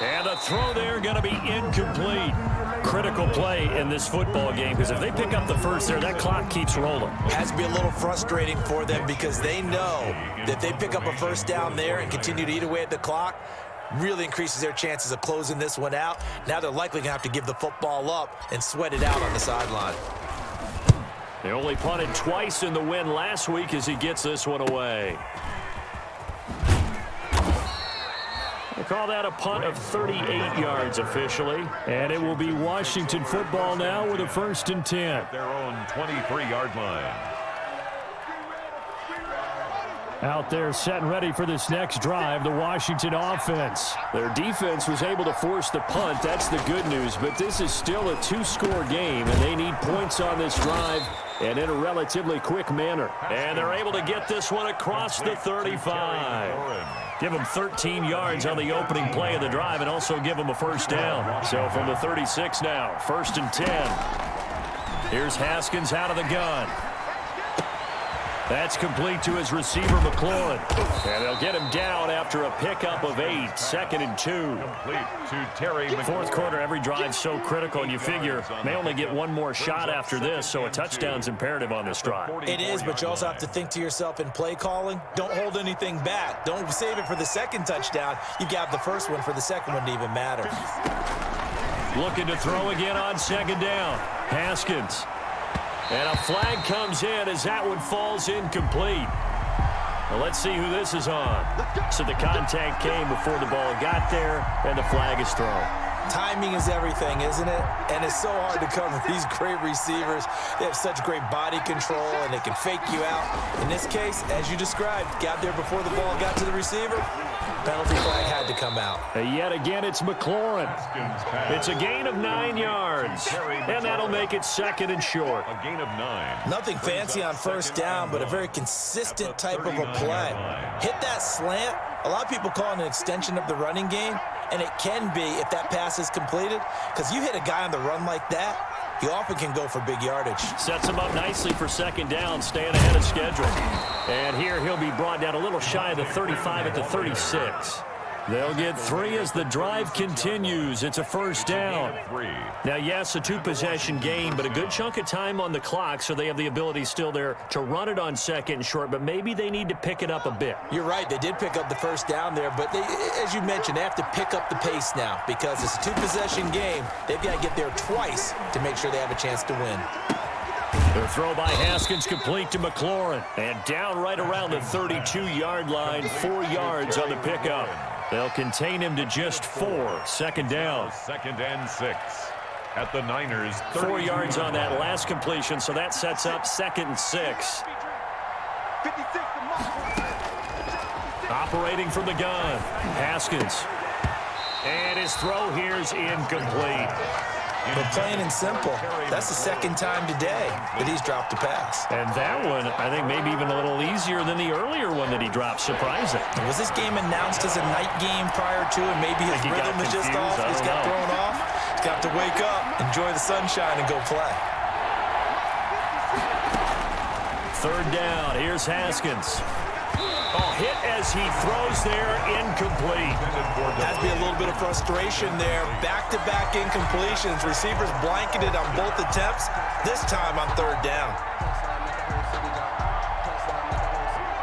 And the throw there going to be incomplete. Critical play in this football game, because if they pick up the 1st there, that clock keeps rolling. Has to be a little frustrating for them because they know that they pick up a 1st down there and continue to eat away at the clock, really increases their chances of closing this one out. Now they're likely going to have to give the football up and sweat it out on the sideline. They only punted twice in the win last week as he gets this one away. They call that a punt of 38 yards officially. And it will be Washington football now with a 1st and 10. Their own 23-yard line. Out there set and ready for this next drive, the Washington offense. Their defense was able to force the punt. That's the good news. But this is still a 2-score game, and they need points on this drive and in a relatively quick manner. And they're able to get this one across the 35. Give them 13 yards on the opening play of the drive and also give them a 1st down. So from the 36 now, 1st and 10. Here's Haskins out of the gun. That's complete to his receiver, McLaurin. And they'll get him down after a pickup of 8. 2nd and 2. Complete to Terry McLaurin. 4th quarter, every drive's so critical, and you figure they only get one more shot after this, so a touchdown's imperative on this drive. It is, but you also have to think to yourself in play calling, don't hold anything back. Don't save it for the 2nd touchdown. You got the 1st one for the 2nd one to even matter. Looking to throw again on 2nd down. Haskins. And a flag comes in as that one falls incomplete. Well, let's see who this is on. So the contact came before the ball got there, and the flag is thrown. Timing is everything, isn't it? And it's so hard to cover these great receivers. They have such great body control, and they can fake you out. In this case, as you described, got there before the ball got to the receiver. Penalty flag had to come out. And yet again, it's McLaurin. It's a gain of 9 yards, and that'll make it second and short. A gain of 9. Nothing fancy on first down, but a very consistent type of a play. Hit that slant. A lot of people call it an extension of the running game, and it can be if that pass is completed, because you hit a guy on the run like that, he often can go for big yardage. Sets him up nicely for second down, staying ahead of schedule. And here he'll be brought down a little shy of the 35 at the 36. They'll get 3 as the drive continues. It's a first down. Now, yes, a 2-possession game, but a good chunk of time on the clock, so they have the ability still there to run it on second and short, but maybe they need to pick it up a bit. You're right. They did pick up the first down there, but they, as you mentioned, they have to pick up the pace now because it's a 2-possession game. They've got to get there twice to make sure they have a chance to win. The throw by Haskins complete to McLaurin, and down right around the 32-yard line, 4 yards on the pickup. They'll contain him to just 4. Second down. Second and 6 at the Niners. 4 yards on that last completion, so that sets up second and 6. Operating from the gun, Haskins. And his throw here is incomplete. But plain and simple, that's the second time today that he's dropped a pass. And that one, I think, maybe even a little easier than the earlier one that he dropped. Surprising. Was this game announced as a night game prior to, and maybe his rhythm is just off? He's got thrown off. He's got to wake up, enjoy the sunshine, and go play. Third down. Here's Haskins. Oh, hit as he throws there, incomplete. Has to be a little bit of frustration there. Back-to-back incompletions. Receivers blanketed on both attempts, this time on third down.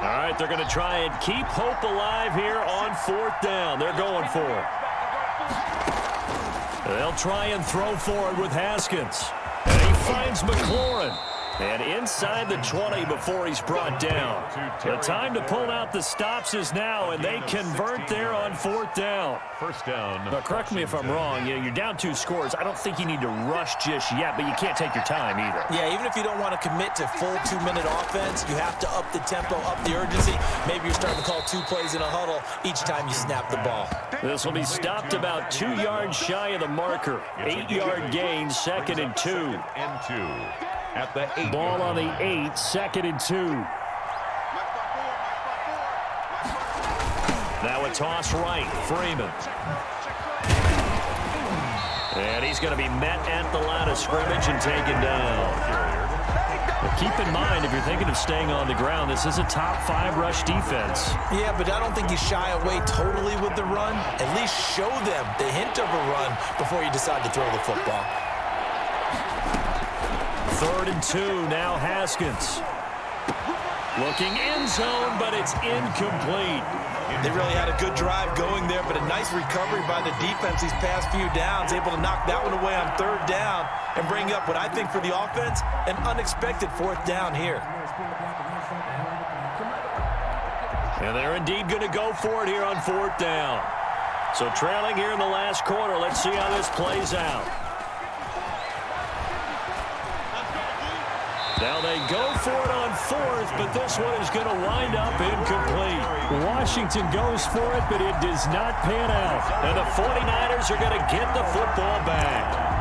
All right, they're going to try and keep hope alive here on fourth down. They're going for it. They'll try and throw for it with Haskins. And he finds McLaurin. And inside the 20 before he's brought down. The time to pull out the stops is now, and they convert there on fourth down. First down. Now, correct me if I'm wrong. You're down 2 scores. I don't think you need to rush just yet, but you can't take your time either. Yeah, even if you don't want to commit to full 2-minute offense, you have to up the tempo, up the urgency. Maybe you're starting to call 2 plays in a huddle each time you snap the ball. This will be stopped about 2 yards shy of the marker. 8-yard gain, second and 2. And 2. At the 8. Ball on the 8, second and 2. Now a toss right, Freeman. And he's going to be met at the line of scrimmage and taken down. Well, keep in mind, if you're thinking of staying on the ground, this is a top 5 rush defense. Yeah, but I don't think you shy away totally with the run. At least show them the hint of a run before you decide to throw the football. Third and 2, now Haskins. Looking end zone, but it's incomplete. They really had a good drive going there, but a nice recovery by the defense these past few downs, able to knock that one away on third down and bring up what I think for the offense, an unexpected fourth down here. And they're indeed going to go for it here on fourth down. So trailing here in the last quarter, let's see how this plays out. Now they go for it on fourth, but this one is going to wind up incomplete. Washington goes for it, but it does not pan out. And the 49ers are going to get the football back.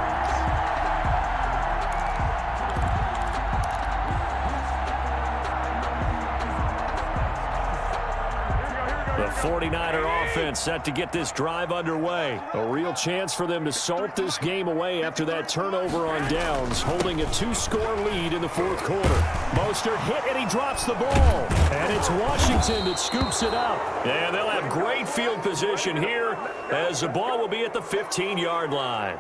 The 49er offense set to get this drive underway. A real chance for them to salt this game away after that turnover on downs, holding a 2-score lead in the fourth quarter. Mostert hit and he drops the ball. And it's Washington that scoops it up. And they'll have great field position here as the ball will be at the 15-yard line.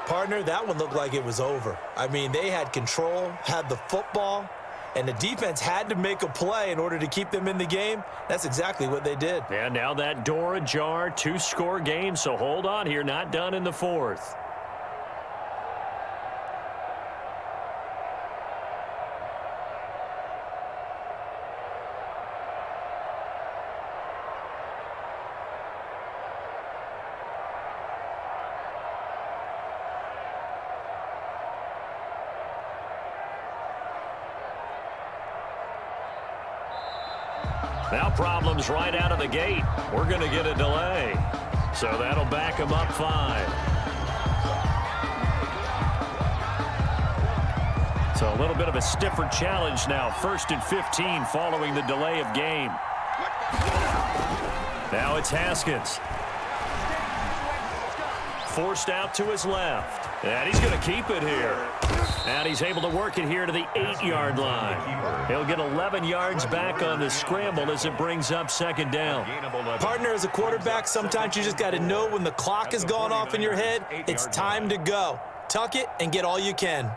Partner, that one looked like it was over. I mean, they had control, had the football, and the defense had to make a play in order to keep them in the game. That's exactly what they did. And now that door ajar, 2-score game, so hold on here, not done in the fourth. Now problems right out of the gate. We're going to get a delay. So that'll back him up 5. So a little bit of a stiffer challenge now. 1st and 15 following the delay of game. Now it's Haskins. Forced out to his left. And he's going to keep it here. And he's able to work it here to the 8-yard line. He'll get 11 yards back on the scramble as it brings up 2nd down. Partner, as a quarterback, sometimes you just got to know when the clock has gone off in your head, it's time to go. Tuck it and get all you can.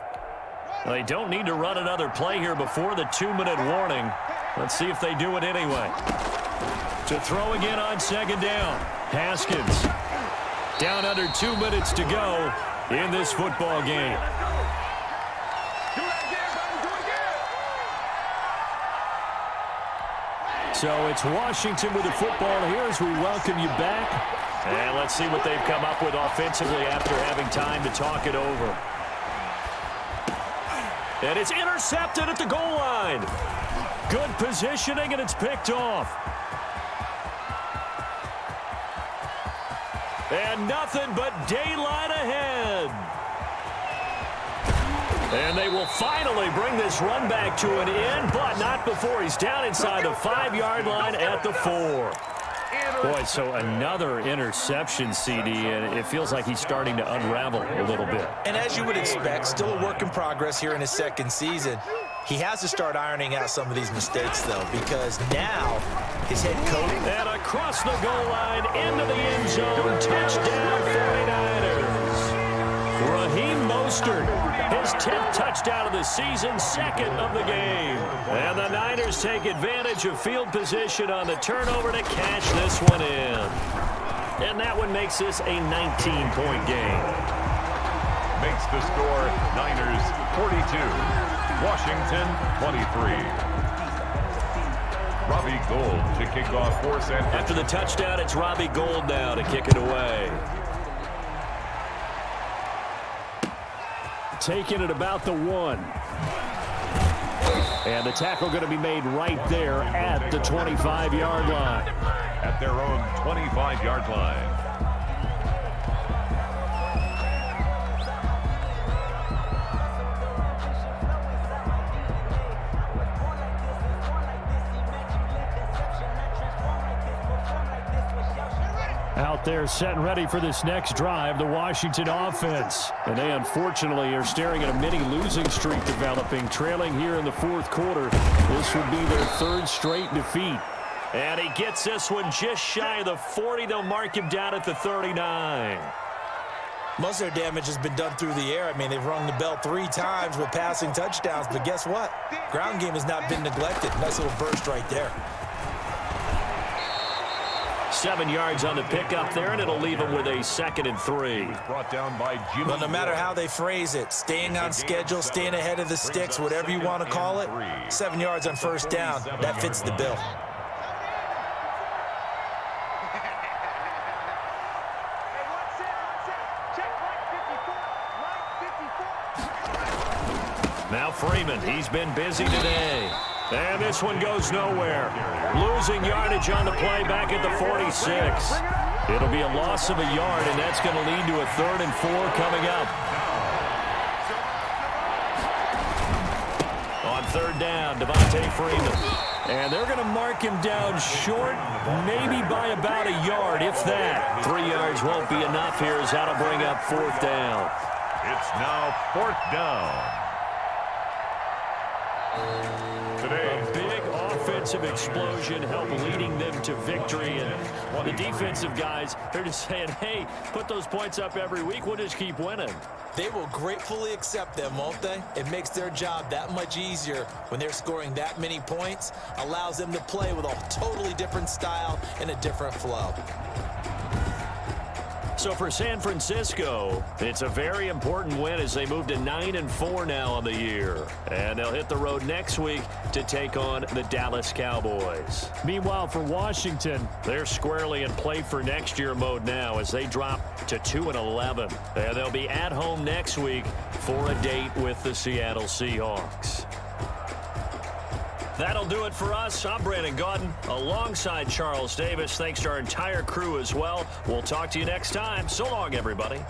They don't need to run another play here before the 2-minute warning. Let's see if they do it anyway. To throw again on 2nd down. Haskins. Down under 2 minutes to go in this football game. So it's Washington with the football here as we welcome you back. And let's see what they've come up with offensively after having time to talk it over. And it's intercepted at the goal line. Good positioning, and it's picked off. And nothing but daylight ahead. And they will finally bring this run back to an end, but not before he's down inside the 5-yard line at the 4. Boy, so another interception, CD, and it feels like he's starting to unravel a little bit. And as you would expect, still a work in progress here in his 2nd season. He has to start ironing out some of these mistakes, though, because now his head coach... And across the goal line, into the end zone, touchdown 49ers. Raheem Mostert, his 10th touchdown of the season, 2nd of the game. And the Niners take advantage of field position on the turnover to cash this one in. And that one makes this a 19-point game. Makes the score Niners 42, Washington 23. Robbie Gould to kick off for San Francisco. After the touchdown, it's Robbie Gould now to kick it away. Taking it about the 1. And the tackle going to be made right there at the 25-yard line. At their own 25-yard line. Out there set and ready for this next drive, the Washington offense. And they unfortunately are staring at a mini losing streak developing, trailing here in the 4th quarter. This would be their 3rd straight defeat. And he gets this one just shy of the 40. They'll mark him down at the 39. Most of their damage has been done through the air. I mean, they've rung the bell 3 times with passing touchdowns, but guess what? Ground game has not been neglected. Nice little burst right there. 7 yards on the pickup there, and it'll leave him with a 2nd and 3. Brought down by Jimmy. Well, no matter how they phrase it, staying on schedule, staying ahead of the sticks, whatever you want to call it, 7 yards on 1st down, that fits the bill. Now Freeman, he's been busy today. And this one goes nowhere. Losing yardage on the play back at the 46. It'll be a loss of a yard, and that's going to lead to a 3rd and 4 coming up. On 3rd down, Devontae Freeman. And they're going to mark him down short, maybe by about a yard, if that. 3 yards won't be enough here as that'll bring up 4th down. It's now 4th down. Today, a big offensive explosion helped leading them to victory. And the defensive guys, they're just saying, hey, put those points up every week. We'll just keep winning. They will gratefully accept them, won't they? It makes their job that much easier when they're scoring that many points. Allows them to play with a totally different style and a different flow. So for San Francisco, it's a very important win as they move to 9-4 now on the year. And they'll hit the road next week to take on the Dallas Cowboys. Meanwhile, for Washington, they're squarely in play for next year mode now as they drop to 2-11. And they'll be at home next week for a date with the Seattle Seahawks. That'll do it for us. I'm Brandon Gaudin alongside Charles Davis. Thanks to our entire crew as well. We'll talk to you next time. So long, everybody.